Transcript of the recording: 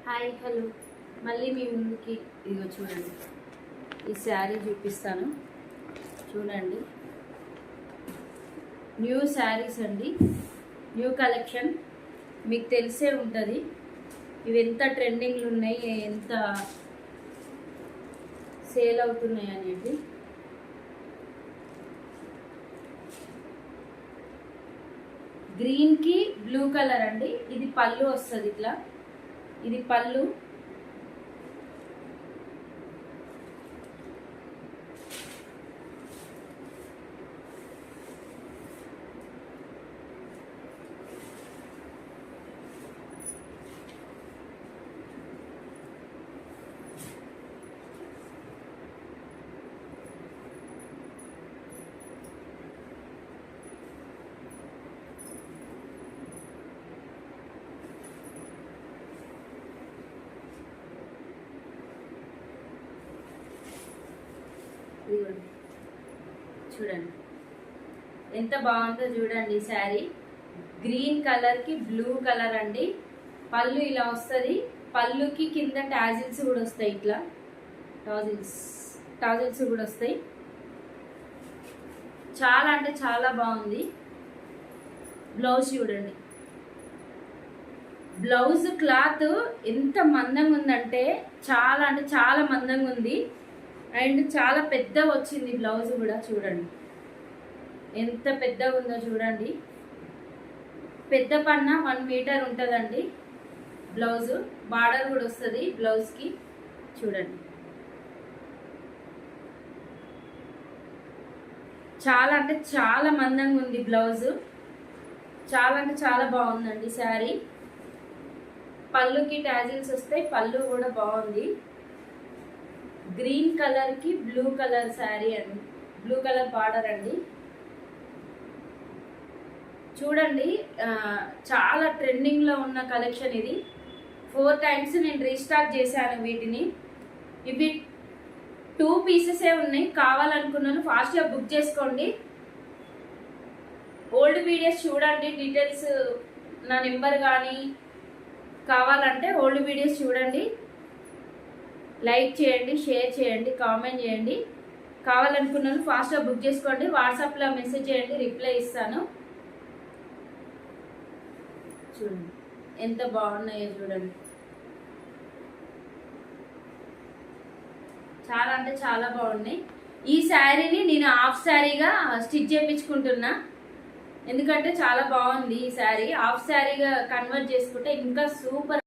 Hi hello మళ్ళీ మీ ముందుకి ఇదిగో చూడండి, ఈ శారీ చూపిస్తాను చూడండి. న్యూ శారీస్ అండి, న్యూ కలెక్షన్. మీకు తెలిసే ఉంటుంది ఇవి ఎంత ట్రెండింగ్లు ఉన్నాయి, ఎంత సేల్ అవుతున్నాయి అనేది. గ్రీన్కి బ్లూ కలర్ అండి. ఇది పళ్ళు వస్తుంది, ఇట్లా ఇది పళ్ళు. చూడండి ఎంత బాగుందో చూడండి శారీ. గ్రీన్ కలర్కి బ్లూ కలర్ అండి. పళ్ళు ఇలా వస్తుంది, పళ్ళుకి కింద టాజిల్స్ కూడా వస్తాయి, ఇట్లా టాజిల్స్ కూడా వస్తాయి. చాలా అంటే చాలా బాగుంది. బ్లౌజ్ చూడండి, బ్లౌజ్ క్లాత్ ఎంత మందంగా ఉందంటే చాలా అంటే చాలా మందంగా ఉంది. అండ్ చాలా పెద్ద వచ్చింది బ్లౌజ్ కూడా. చూడండి ఎంత పెద్దగా ఉందో చూడండి. పెద్ద పన్న 1 మీటర్ ఉంటుందండి బ్లౌజ్. బార్డర్ కూడా వస్తుంది బ్లౌజ్కి. చూడండి చాలా అంటే చాలా మందంగా ఉంది బ్లౌజ్. చాలా అంటే చాలా బాగుందండి శారీ. పళ్ళుకి టాజిల్స్ వస్తాయి, పళ్ళు కూడా బాగుంది. గ్రీన్ కలర్కి బ్లూ కలర్ శారీ అండి, బ్లూ కలర్ బార్డర్ అండి. చూడండి చాలా ట్రెండింగ్లో ఉన్న కలెక్షన్ ఇది. 4 టైమ్స్ నేను రీస్టాక్ చేశాను వీటిని. ఇవి 2 పీసెసే ఉన్నాయి. కావాలనుకున్నాను ఫాస్ట్గా బుక్ చేసుకోండి. ఓల్డ్ వీడియోస్ చూడండి, డీటెయిల్స్ నా నెంబర్ కానీ కావాలంటే ఓల్డ్ వీడియోస్ చూడండి. లైక్ చేయండి, షేర్ చేయండి, కామెంట్ చేయండి. కావాలనుకున్నాను ఫాస్ట్గా బుక్ చేసుకోండి. వాట్సాప్లో మెసేజ్ చేయండి, రిప్లై ఇస్తాను. చూడండి ఎంత బాగున్నాయో చూడండి. చాలా అంటే చాలా బాగున్నాయి. ఈ శారీని నేను హాఫ్ శారీగా స్టిచ్ చేయించుకుంటున్నా, ఎందుకంటే చాలా బాగుంది ఈ శారీ. హాఫ్ శారీగా కన్వర్ట్ చేసుకుంటే ఇంకా సూపర్.